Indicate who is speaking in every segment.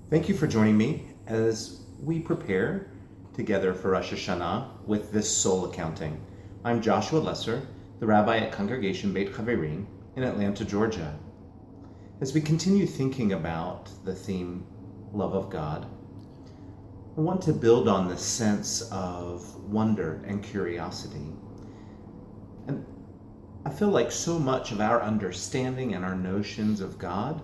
Speaker 1: Thank you for joining me as we prepare together for Rosh Hashanah with this soul accounting. I'm Joshua Lesser, the rabbi at Congregation Beit Chaverim in Atlanta, Georgia. As we continue thinking about the theme, love of God, I want to build on this sense of wonder and curiosity. And I feel like so much of our understanding and our notions of God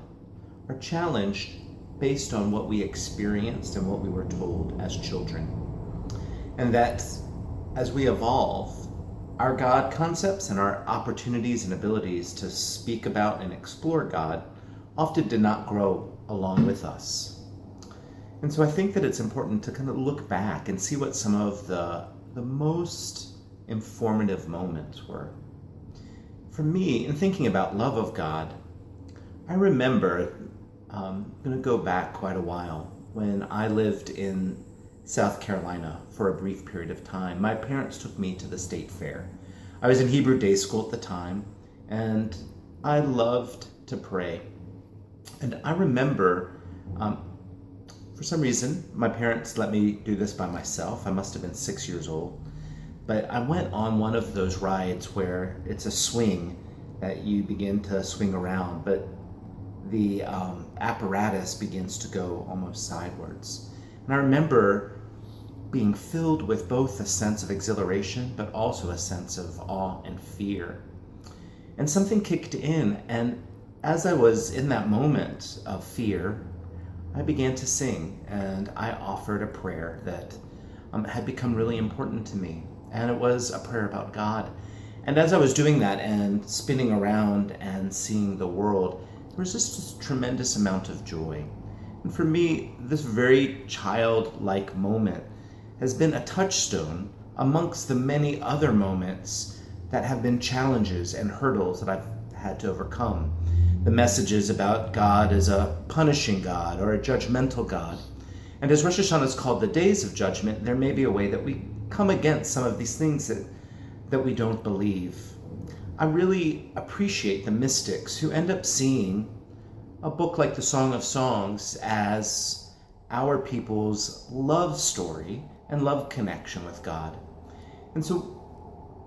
Speaker 1: are challenged based on what we experienced and what we were told as children. And that as we evolve, our God concepts and our opportunities and abilities to speak about and explore God often did not grow along with us. And so I think that it's important to kind of look back and see what some of the most informative moments were. For me, in thinking about love of God, I remember I'm going to go back quite a while when I lived in South Carolina for a brief period of time. My parents took me to the state fair. I was in Hebrew day school at the time, and I loved to pray. And I remember, for some reason, my parents let me do this by myself. I must have been 6 years old. But I went on one of those rides where it's a swing that you begin to swing around, but the apparatus begins to go almost sideways. And I remember being filled with both a sense of exhilaration, but also a sense of awe and fear. And something kicked in, and as I was in that moment of fear, I began to sing, and I offered a prayer that had become really important to me. And it was a prayer about God. And as I was doing that and spinning around and seeing the world, there was just this tremendous amount of joy. And for me, this very childlike moment has been a touchstone amongst the many other moments that have been challenges and hurdles that I've had to overcome. The messages about God as a punishing God or a judgmental God. And as Rosh Hashanah is called the days of judgment, there may be a way that we come against some of these things that we don't believe. I really appreciate the mystics who end up seeing a book like the Song of Songs as our people's love story and love connection with God. And so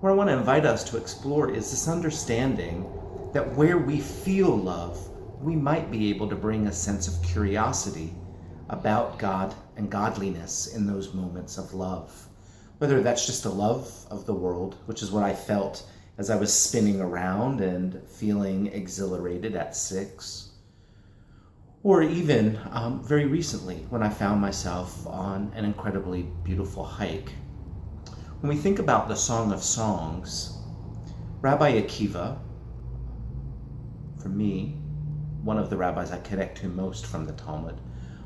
Speaker 1: what I want to invite us to explore is this understanding that where we feel love, we might be able to bring a sense of curiosity about God and godliness in those moments of love. Whether that's just a love of the world, which is what I felt as I was spinning around and feeling exhilarated at 6, or even very recently when I found myself on an incredibly beautiful hike. When we think about the Song of Songs, Rabbi Akiva, for me, one of the rabbis I connect to most from the Talmud,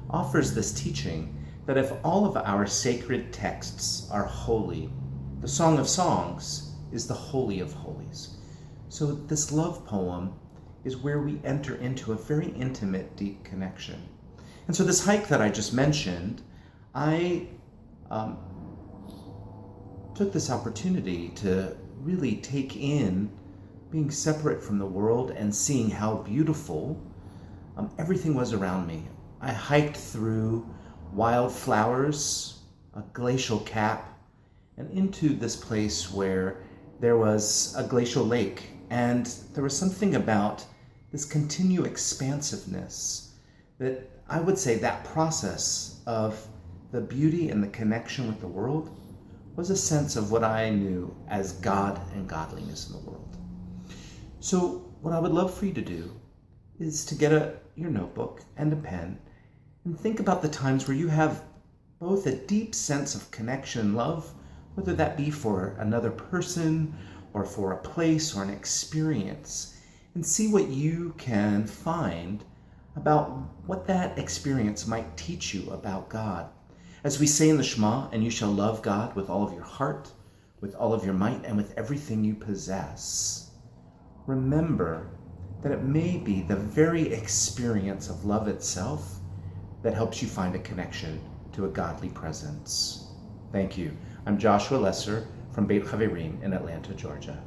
Speaker 1: offers this teaching that if all of our sacred texts are holy, the Song of Songs is the Holy of Holies. So this love poem is where we enter into a very intimate, deep connection. And so this hike that I just mentioned, I took this opportunity to really take in being separate from the world and seeing how beautiful everything was around me. I hiked through wildflowers, a glacial cap, and into this place where there was a glacial lake. And there was something about this continued expansiveness that I would say that process of the beauty and the connection with the world was a sense of what I knew as God and godliness in the world. So what I would love for you to do is to get your notebook and a pen and think about the times where you have both a deep sense of connection and love, whether that be for another person or for a place or an experience, and see what you can find about what that experience might teach you about God. As we say in the Shema, and you shall love God with all of your heart, with all of your might, and with everything you possess. Remember that it may be the very experience of love itself that helps you find a connection to a godly presence. Thank you. I'm Joshua Lesser from Beit Chaverim in Atlanta, Georgia.